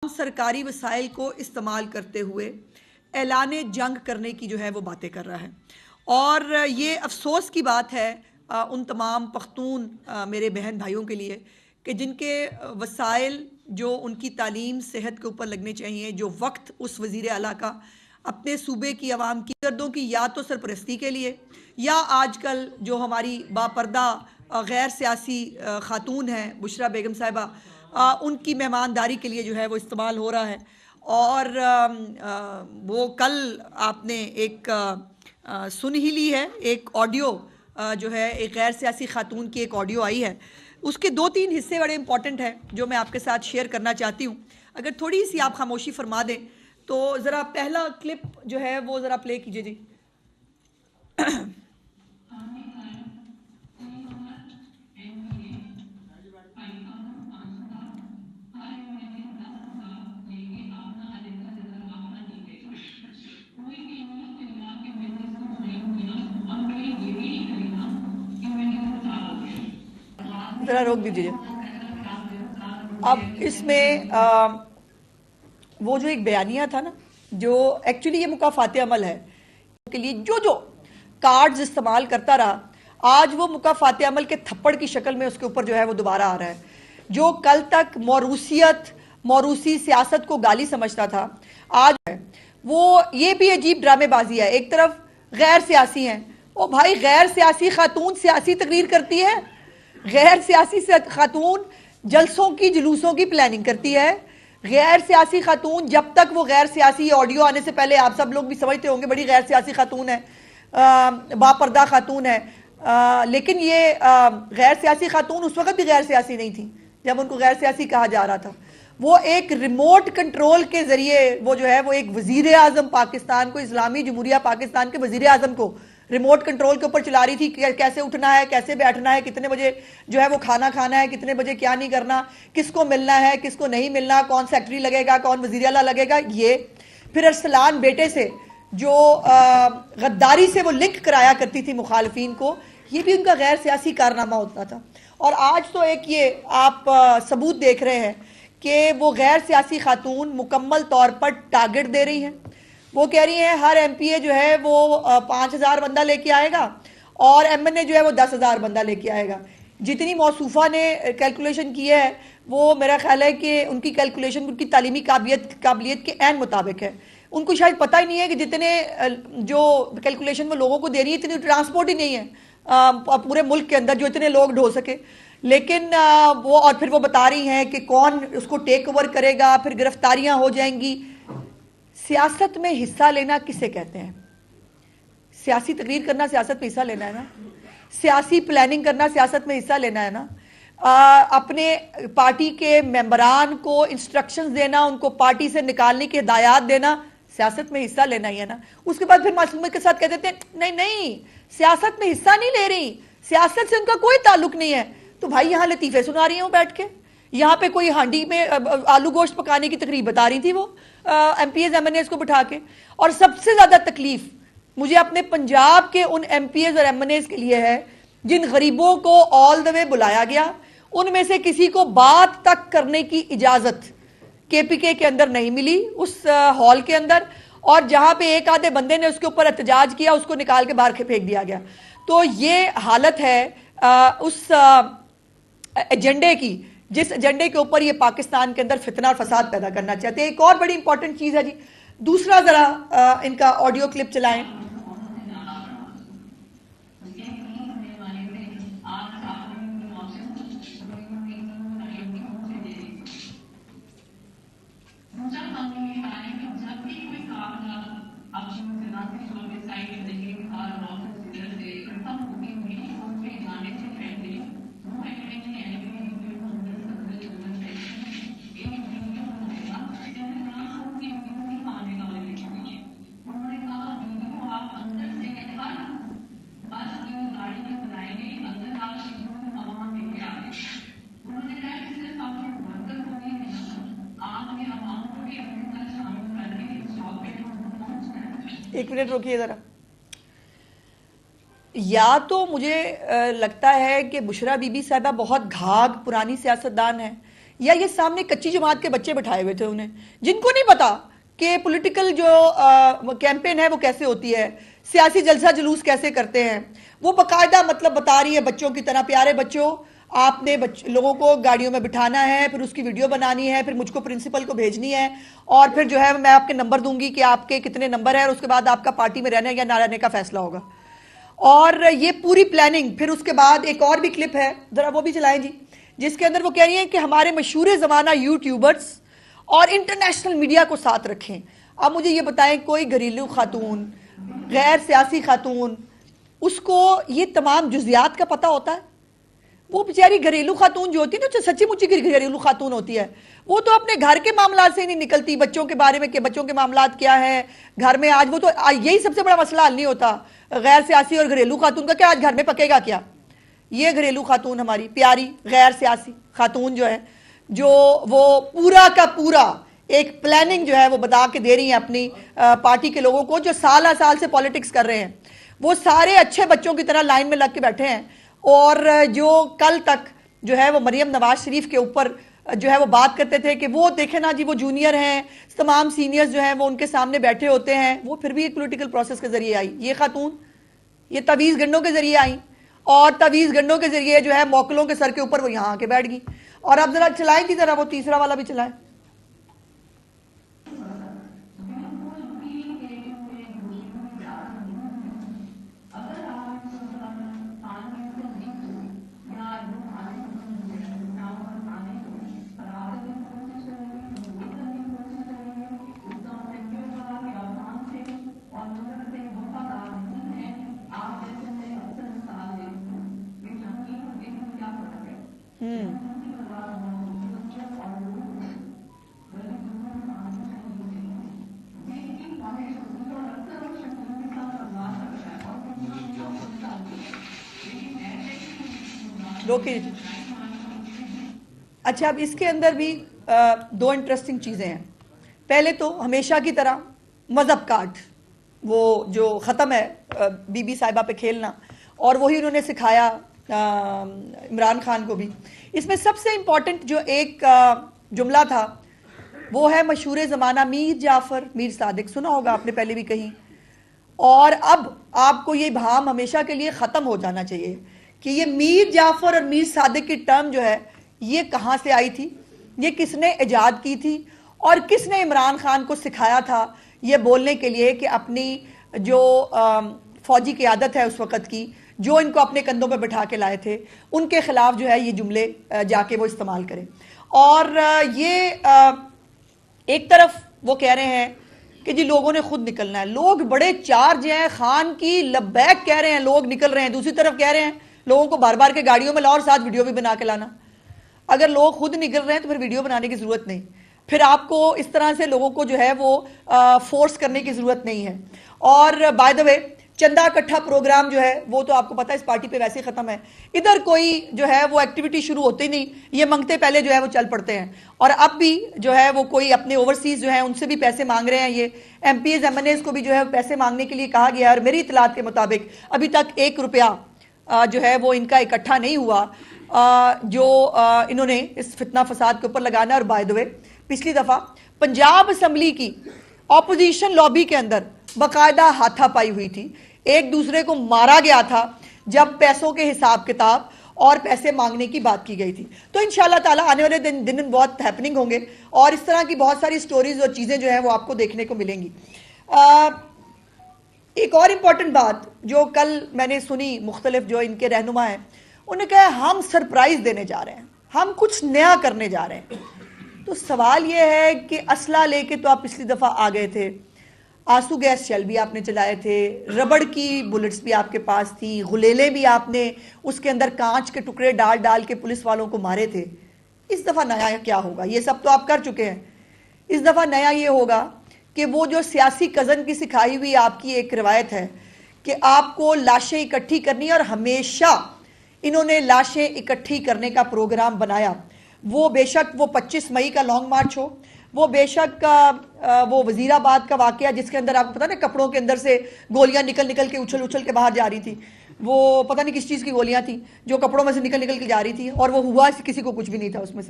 سرکاری وسائل کو استعمال کرتے ہوئے اعلان جنگ کرنے کی جو ہے وہ باتیں کر رہا ہے، اور یہ افسوس کی بات ہے ان تمام پختون میرے بہن بھائیوں کے لیے کہ جن کے وسائل جو ان کی تعلیم صحت کے اوپر لگنے چاہیے، جو وقت اس وزیر اعلیٰ کا اپنے صوبے کی عوام کی گردوں کی یا تو سرپرستی کے لیے یا آج کل جو ہماری باپردہ غیر سیاسی خاتون ہیں بشرا بیگم صاحبہ، ان کی مہمانداری کے لیے جو ہے وہ استعمال ہو رہا ہے۔ اور وہ کل آپ نے ایک سن ہی لی ہے، ایک آڈیو جو ہے ایک غیر سیاسی خاتون کی ایک آڈیو آئی ہے، اس کے 2-3 حصے بڑے امپورٹنٹ ہیں جو میں آپ کے ساتھ شیئر کرنا چاہتی ہوں۔ اگر تھوڑی سی آپ خاموشی فرما دیں تو ذرا پہلا کلپ جو ہے وہ ذرا پلے کیجئے جی۔ ذرا روک دیجیے۔ اب اس میں وہ جو ایک بیانیہ تھا نا، جو ایکچولی یہ مکافات عمل ہے کے لیے جو کارڈز استعمال کرتا رہا، آج وہ مکافات عمل کے تھپڑ کی شکل میں اس کے اوپر جو ہے وہ دوبارہ آ رہا ہے۔ جو کل تک موروثی سیاست کو گالی سمجھتا تھا، آج ہے وہ یہ بھی عجیب ڈرامے بازی ہے۔ ایک طرف غیر سیاسی ہیں، او بھائی غیر سیاسی خاتون سیاسی تقریر کرتی ہے، غیر سیاسی خاتون جلسوں کی جلوسوں کی پلاننگ کرتی ہے، غیر سیاسی خاتون جب تک وہ غیر سیاسی آڈیو آنے سے پہلے آپ سب لوگ بھی سمجھتے ہوں گے بڑی غیر سیاسی خاتون ہے، باپردہ خاتون ہے، لیکن یہ غیر سیاسی خاتون اس وقت بھی غیر سیاسی نہیں تھی جب ان کو غیر سیاسی کہا جا رہا تھا۔ وہ ایک ریموٹ کنٹرول کے ذریعے وہ جو ہے وہ ایک وزیر اعظم پاکستان کو، اسلامی جمہوریہ پاکستان کے وزیر اعظم کو ریموٹ کنٹرول کے اوپر چلا رہی تھی، کیسے اٹھنا ہے، کیسے بیٹھنا ہے، کتنے بجے جو ہے وہ کھانا کھانا ہے، کتنے بجے کیا نہیں کرنا، کس کو ملنا ہے، کس کو نہیں ملنا، کون سیکٹری لگے گا، کون وزیر اعلیٰ لگے گا۔ یہ پھر ارسلان بیٹے سے جو غداری سے وہ لنک کرایا کرتی تھی مخالفین کو، یہ بھی ان کا غیر سیاسی کارنامہ ہوتا تھا۔ اور آج تو ایک یہ آپ ثبوت دیکھ رہے ہیں کہ وہ غیر سیاسی خاتون مکمل طور پر ٹارگٹ دے رہی ہیں۔ وہ کہہ رہی ہیں ہر ایم پی اے جو ہے وہ 5,000 بندہ لے کے آئے گا اور ایم این اے جو ہے وہ 10,000 بندہ لے کے آئے گا۔ جتنی موصوفہ نے کیلکولیشن کی ہے وہ میرا خیال ہے کہ ان کی کیلکولیشن ان کی تعلیمی قابلیت کے عین مطابق ہے۔ ان کو شاید پتہ ہی نہیں ہے کہ جتنے جو کیلکولیشن وہ لوگوں کو دے رہی ہے اتنی ٹرانسپورٹ ہی نہیں ہے پورے ملک کے اندر جو اتنے لوگ ڈھو سکے۔ لیکن وہ اور پھر وہ بتا رہی ہیں کہ کون اس کو ٹیک اوور کرے گا، پھر گرفتاریاں ہو جائیں گی۔ سیاست میں حصہ لینا کسے کہتے ہیں؟ سیاسی تقریر کرنا سیاست میں حصہ لینا ہے نا، سیاسی پلاننگ کرنا سیاست میں حصہ لینا ہے نا، اپنے پارٹی کے ممبران کو انسٹرکشنز دینا، ان کو پارٹی سے نکالنے کی ہدایات دینا سیاست میں حصہ لینا ہی ہے نا۔ اس کے بعد پھر معصومیت کے ساتھ کہہ دیتے ہیں نہیں سیاست میں حصہ نہیں لے رہی، سیاست سے ان کا کوئی تعلق نہیں ہے۔ تو بھائی یہاں لطیفے سنا رہی ہوں بیٹھ کے، یہاں پہ کوئی ہانڈی میں آلو گوشت پکانے کی تقریب بتا رہی تھی وہ MPs MNAs کو بٹھا کے۔ اور سب سے زیادہ تکلیف مجھے اپنے پنجاب کے ان ایم پی ایز اور ایم این ایز کے لیے ہے جن غریبوں کو آل دا وے بلایا گیا، ان میں سے کسی کو بات تک کرنے کی اجازت کے پی کے اندر نہیں ملی اس ہال کے اندر، اور جہاں پہ ایک آدھے بندے نے اس کے اوپر احتجاج کیا اس کو نکال کے باہر پھینک دیا گیا۔ تو یہ حالت ہے اس ایجنڈے کی جس ایجنڈے کے اوپر یہ پاکستان کے اندر فتنہ اور فساد پیدا کرنا چاہتے ہیں۔ ایک اور بڑی امپورٹنٹ چیز ہے جی، دوسرا ذرا ان کا آڈیو کلپ چلائیں۔ ایک منٹ روکیے ذرا۔ یا تو مجھے لگتا ہے کہ بشرا بی بی صاحبہ بہت گھاگ پرانی سیاستدان ہے، یا یہ سامنے کچی جماعت کے بچے بٹھائے ہوئے تھے انہیں، جن کو نہیں پتا کہ پولیٹیکل جو کیمپین ہے وہ کیسے ہوتی ہے، سیاسی جلسہ جلوس کیسے کرتے ہیں. وہ باقاعدہ مطلب بتا رہی ہے بچوں کی طرح، پیارے بچوں آپ نے لوگوں کو گاڑیوں میں بٹھانا ہے، پھر اس کی ویڈیو بنانی ہے، پھر مجھ کو پرنسپل کو بھیجنی ہے، اور پھر جو ہے میں آپ کے نمبر دوں گی کہ آپ کے کتنے نمبر ہیں، اور اس کے بعد آپ کا پارٹی میں رہنے یا نہ رہنے کا فیصلہ ہوگا. اور یہ پوری پلاننگ. پھر اس کے بعد ایک اور بھی کلپ ہے، ذرا وہ بھی چلائیں جی، جس کے اندر وہ کہہ رہی ہیں کہ ہمارے مشہور زمانہ یوٹیوبرز اور انٹرنیشنل میڈیا کو ساتھ رکھیں. اب مجھے یہ بتائیں کوئی گھریلو خاتون، غیر سیاسی خاتون، اس کو یہ تمام جزیات کا پتہ ہوتا ہے؟ وہ بیچاری گھریلو خاتون جو ہوتی ہے نا، سچی مچی گھریلو خاتون ہوتی ہے، وہ تو اپنے گھر کے معاملات سے ہی نہیں نکلتی، بچوں کے بارے میں کہ بچوں کے معاملات کیا ہیں گھر میں. آج وہ تو یہی سب سے بڑا مسئلہ حل نہیں ہوتا غیر سیاسی اور گھریلو خاتون کا، کہ آج گھر میں پکے گا کیا. یہ گھریلو خاتون ہماری پیاری غیر سیاسی خاتون جو ہے، جو وہ پورا کا پورا ایک پلاننگ جو ہے وہ بتا کے دے رہی ہیں اپنی پارٹی کے لوگوں کو جو سالہ سال سے پالیٹکس کر رہے ہیں. وہ سارے اچھے بچوں کی طرح لائن میں لگ کے بیٹھے ہیں، اور جو کل تک جو ہے وہ مریم نواز شریف کے اوپر جو ہے وہ بات کرتے تھے کہ وہ دیکھیں نا جی وہ جونیئر ہیں، تمام سینئرز جو ہیں وہ ان کے سامنے بیٹھے ہوتے ہیں، وہ پھر بھی ایک پولیٹیکل پروسیس کے ذریعے آئی. یہ خاتون یہ تعویذ گنڈوں کے ذریعے آئیں، اور تعویذ گنڈوں کے ذریعے جو ہے موکلوں کے سر کے اوپر وہ یہاں آ کے بیٹھ گئی. اور اب ذرا چلائیں جی، ذرا وہ تیسرا والا بھی چلائیں. اچھا، اب اس کے اندر بھی دو انٹرسٹنگ چیزیں ہیں. پہلے تو ہمیشہ کی طرح مذہب کارڈ، وہ جو ختم ہے بی بی صاحبہ پہ کھیلنا، اور وہی انہوں نے سکھایا عمران خان کو بھی. اس میں سب سے امپورٹنٹ جو ایک جملہ تھا وہ ہے مشہور زمانہ میر جعفر میر صادق، سنا ہوگا آپ نے پہلے بھی کہیں. اور اب آپ کو یہ بھام ہمیشہ کے لیے ختم ہو جانا چاہیے کہ یہ میر جعفر اور میر صادق کی ٹرم جو ہے یہ کہاں سے آئی تھی، یہ کس نے ایجاد کی تھی، اور کس نے عمران خان کو سکھایا تھا یہ بولنے کے لیے کہ اپنی جو فوجی قیادت ہے اس وقت کی، جو ان کو اپنے کندھوں پہ بٹھا کے لائے تھے، ان کے خلاف جو ہے یہ جملے جا کے وہ استعمال کریں. اور یہ ایک طرف وہ کہہ رہے ہیں کہ جی لوگوں نے خود نکلنا ہے، لوگ بڑے چارج ہیں، خان کی لبیک کہہ رہے ہیں، لوگ نکل رہے ہیں. دوسری طرف کہہ رہے ہیں لوگوں کو بار بار کے گاڑیوں میں لاؤ اور ساتھ ویڈیو بھی بنا کے لانا. اگر لوگ خود نکل رہے ہیں تو پھر ویڈیو بنانے کی ضرورت نہیں، پھر آپ کو اس طرح سے لوگوں کو جو ہے وہ فورس کرنے کی ضرورت نہیں ہے. اور بائی دا وے چندہ اکٹھا پروگرام جو ہے وہ تو آپ کو پتہ ہے اس پارٹی پہ ویسے ختم ہے. ادھر کوئی جو ہے وہ ایکٹیویٹی شروع ہوتی نہیں، یہ منگتے پہلے جو ہے وہ چل پڑتے ہیں. اور اب بھی جو ہے وہ کوئی اپنے اوورسیز جو ہیں ان سے بھی پیسے مانگ رہے ہیں. یہ MPs MNAs کو بھی جو ہے پیسے مانگنے کے لیے کہا گیا ہے، اور میری اطلاعات کے مطابق ابھی تک 1 روپیہ جو ہے وہ ان کا اکٹھا نہیں ہوا جو انہوں نے اس فتنہ فساد کے اوپر لگانا. اور بائی دا وے پچھلی دفعہ پنجاب اسمبلی کی اپوزیشن لابی کے اندر باقاعدہ ہاتھا پائی ہوئی تھی، ایک دوسرے کو مارا گیا تھا جب پیسوں کے حساب کتاب اور پیسے مانگنے کی بات کی گئی تھی. تو انشاءاللہ تعالی آنے والے دن بہت ہیپننگ ہوں گے، اور اس طرح کی بہت ساری سٹوریز اور چیزیں جو ہیں وہ آپ کو دیکھنے کو ملیں گی. ایک اور امپورٹنٹ بات جو کل میں نے سنی، مختلف جو ان کے رہنما ہیں انہوں نے کہا ہم سرپرائز دینے جا رہے ہیں، ہم کچھ نیا کرنے جا رہے ہیں. تو سوال یہ ہے کہ اسلحہ لے کے تو آپ پچھلی دفعہ آ گئے تھے، آنسو گیس شیل بھی آپ نے چلائے تھے، ربڑ کی بلٹس بھی آپ کے پاس تھی، غلیلے بھی آپ نے اس کے اندر کانچ کے ٹکڑے ڈال ڈال کے پولیس والوں کو مارے تھے. اس دفعہ نیا کیا ہوگا؟ یہ سب تو آپ کر چکے ہیں. اس دفعہ نیا یہ ہوگا کہ وہ جو سیاسی کزن کی سکھائی ہوئی آپ کی ایک روایت ہے کہ آپ کو لاشیں اکٹھی کرنی، اور ہمیشہ انہوں نے لاشیں اکٹھی کرنے کا پروگرام بنایا. وہ بے شک وہ 25 مئی کا لانگ مارچ ہو، وہ بے شک وہ وزیر آباد کا واقعہ جس کے اندر آپ کو پتا نا کپڑوں کے اندر سے گولیاں نکل نکل کے اچھل کے باہر جا رہی تھی، وہ پتہ نہیں کس چیز کی گولیاں تھیں جو کپڑوں میں سے نکل کے جا رہی تھی، اور وہ ہوا کسی کو کچھ بھی نہیں تھا اس میں سے.